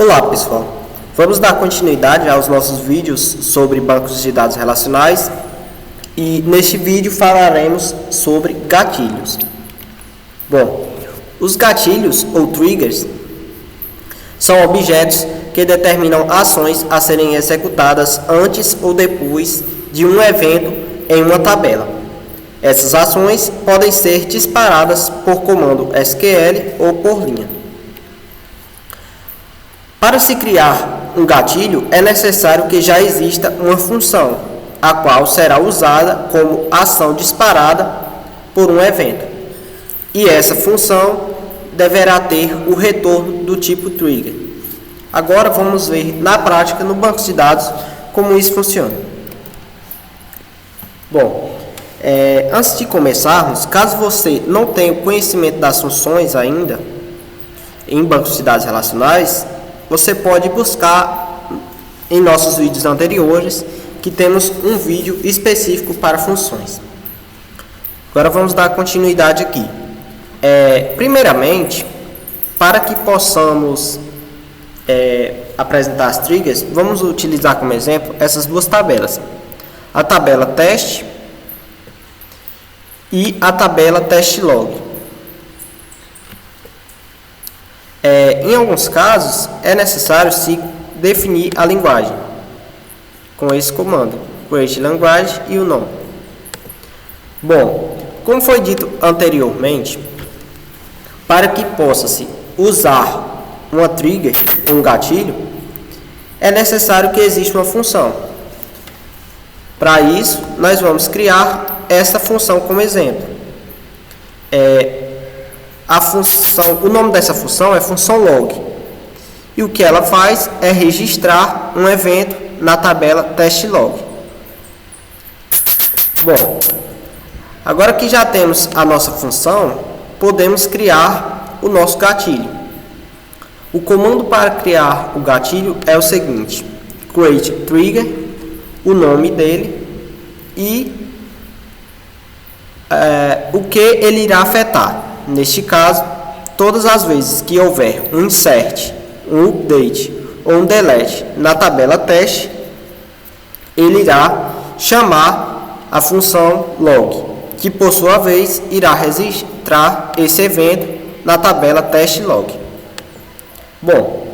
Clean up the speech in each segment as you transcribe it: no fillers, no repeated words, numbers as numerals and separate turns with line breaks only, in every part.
Olá pessoal, vamos dar continuidade aos nossos vídeos sobre bancos de dados relacionais e neste vídeo falaremos sobre gatilhos. Bom, os gatilhos ou triggers são objetos que determinam ações a serem executadas antes ou depois de um evento em uma tabela. Essas ações podem ser disparadas por comando SQL ou por linha. Para se criar um gatilho, é necessário que já exista uma função, a qual será usada como ação disparada por um evento. E essa função deverá ter o retorno do tipo trigger. Agora vamos ver na prática, no banco de dados, como isso funciona. Bom, antes de começarmos, caso você não tenha o conhecimento das funções ainda em bancos de dados relacionais, você pode buscar em nossos vídeos anteriores, que temos um vídeo específico para funções. Agora vamos dar continuidade aqui. Primeiramente, para que possamos apresentar as triggers, vamos utilizar como exemplo essas duas tabelas. A tabela teste e a tabela teste log. Em alguns casos, é necessário se definir a linguagem com esse comando, create language e o nome. Bom, como foi dito anteriormente, para que possa-se usar uma trigger, um gatilho, é necessário que exista uma função. Para isso, nós vamos criar essa função como exemplo. O nome dessa função é função log. E o que ela faz é registrar um evento na tabela teste log. Bom, agora que já temos a nossa função, podemos criar o nosso gatilho. O comando para criar o gatilho é o seguinte: create trigger, o nome dele e o que ele irá afetar. Neste caso, todas as vezes que houver um insert, um update ou um delete na tabela teste, ele irá chamar a função log, que por sua vez irá registrar esse evento na tabela teste log. Bom,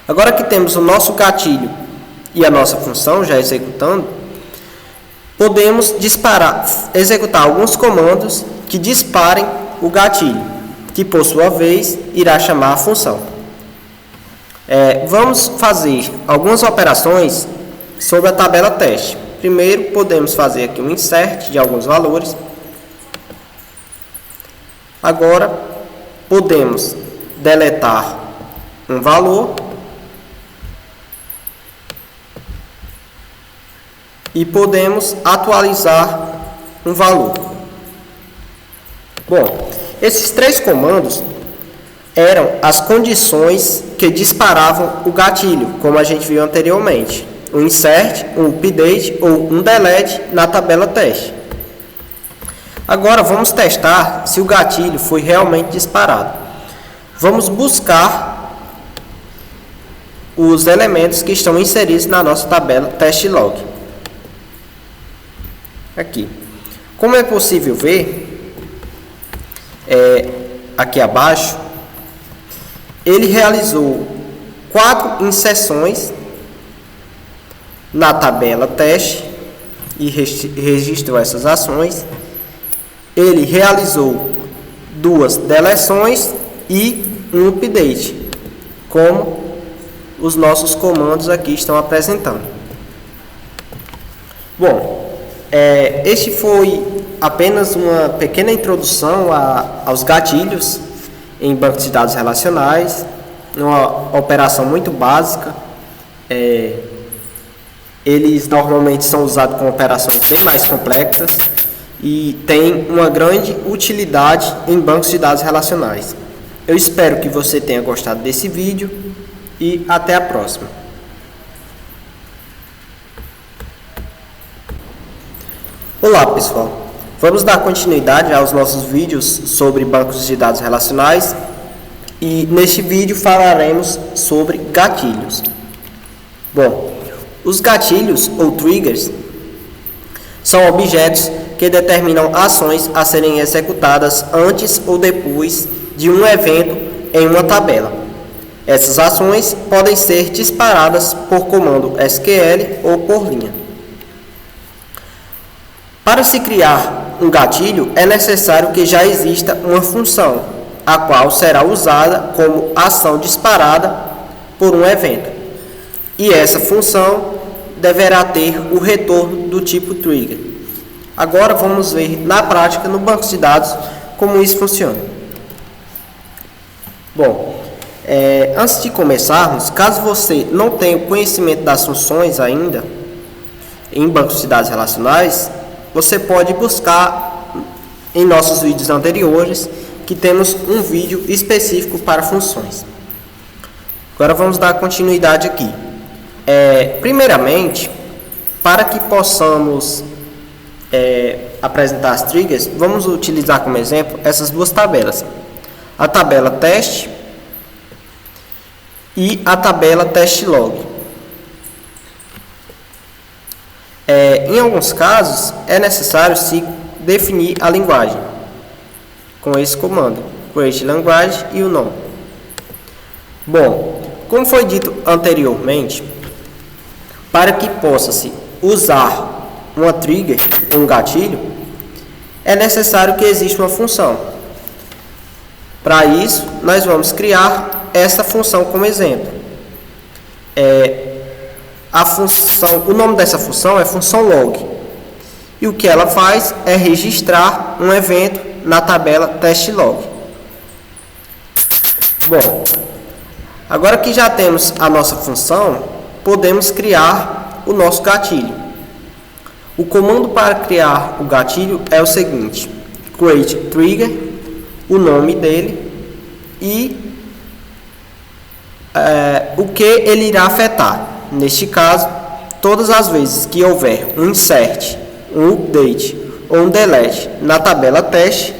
agora que temos o nosso gatilho e a nossa função já executando, podemos executar alguns comandos que disparem o gatilho, que por sua vez irá chamar a função. Vamos fazer algumas operações sobre a tabela teste. Primeiro, podemos fazer aqui um insert de alguns valores. Agora, podemos deletar um valor e podemos atualizar um valor. Bom, esses três comandos eram as condições que disparavam o gatilho, como a gente viu anteriormente. Um insert, um update ou um delete na tabela teste. Agora vamos testar se o gatilho foi realmente disparado. Vamos buscar os elementos que estão inseridos na nossa tabela teste log. Aqui. Como é possível ver, aqui abaixo, ele realizou 4 inserções na tabela teste e registrou essas ações. Ele realizou 2 deleções e um update, como os nossos comandos aqui estão apresentando. Bom, este foi apenas uma pequena introdução aos gatilhos em bancos de dados relacionais, uma operação muito básica. Eles normalmente são usados com operações bem mais complexas e têm uma grande utilidade em bancos de dados relacionais. Eu espero que você tenha gostado desse vídeo e até a próxima. Olá pessoal, vamos dar continuidade aos nossos vídeos sobre bancos de dados relacionais E neste vídeo falaremos sobre gatilhos. Bom, os gatilhos ou triggers são objetos que determinam ações a serem executadas antes ou depois de um evento em uma tabela. Essas ações podem ser disparadas por comando SQL ou por linha. Para se criar um gatilho, é necessário que já exista uma função, a qual será usada como ação disparada por um evento. E essa função deverá ter o retorno do tipo trigger. Agora vamos ver na prática, no banco de dados, como isso funciona. Bom, antes de começarmos, caso você não tenha conhecimento das funções ainda em bancos de dados relacionais, você pode buscar em nossos vídeos anteriores, que temos um vídeo específico para funções. Agora vamos dar continuidade aqui. Primeiramente, para que possamos apresentar as triggers, vamos utilizar como exemplo essas duas tabelas. A tabela teste e a tabela teste log. Em alguns casos, é necessário se definir a linguagem com esse comando, create language e o nome. Bom, como foi dito anteriormente, para que possa-se usar uma trigger, um gatilho, é necessário que exista uma função. Para isso, nós vamos criar essa função como exemplo. O nome dessa função é função log. E o que ela faz é registrar um evento na tabela teste log. Bom, agora que já temos a nossa função, podemos criar o nosso gatilho. O comando para criar o gatilho é o seguinte: create trigger, o nome dele e o que ele irá afetar. Neste caso, todas as vezes que houver um insert, um update ou um delete na tabela teste,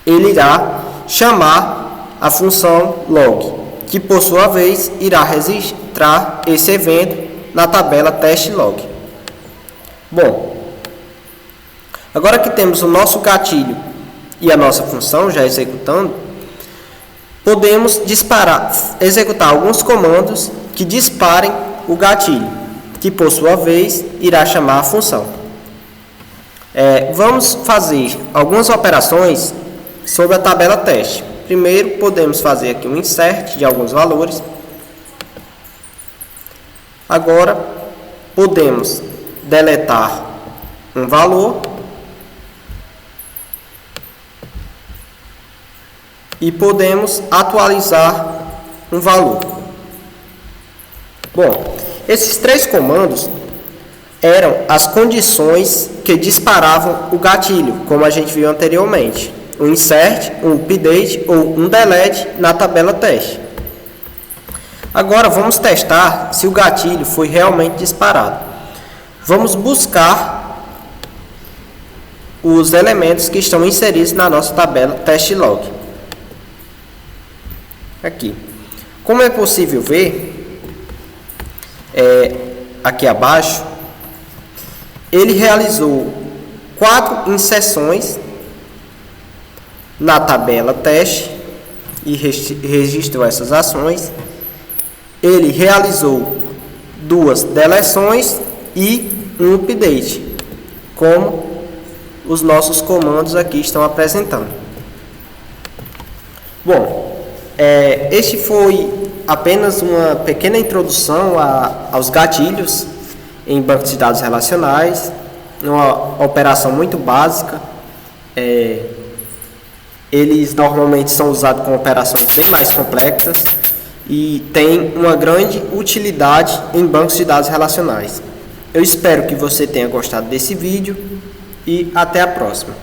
ele irá chamar a função log, que por sua vez irá registrar esse evento na tabela teste log. Bom, agora que temos o nosso gatilho e a nossa função já executando, podemos executar alguns comandos que disparem o gatilho, que por sua vez irá chamar a função. Vamos fazer algumas operações sobre a tabela teste. Primeiro, podemos fazer aqui um insert de alguns valores. Agora, podemos deletar um valor e podemos atualizar um valor. Bom, esses três comandos eram as condições que disparavam o gatilho, como a gente viu anteriormente: um insert, um update ou um delete na tabela teste. Agora vamos testar se o gatilho foi realmente disparado. Vamos buscar os elementos que estão inseridos na nossa tabela teste log. Aqui. Como é possível ver, aqui abaixo, ele realizou 4 inserções na tabela teste e registrou essas ações. Ele realizou 2 deleções e um update, como os nossos comandos aqui estão apresentando. Bom, este foi apenas uma pequena introdução aos gatilhos em bancos de dados relacionais, uma operação muito básica. Eles normalmente são usados com operações bem mais complexas e têm uma grande utilidade em bancos de dados relacionais. Eu espero que você tenha gostado desse vídeo e até a próxima.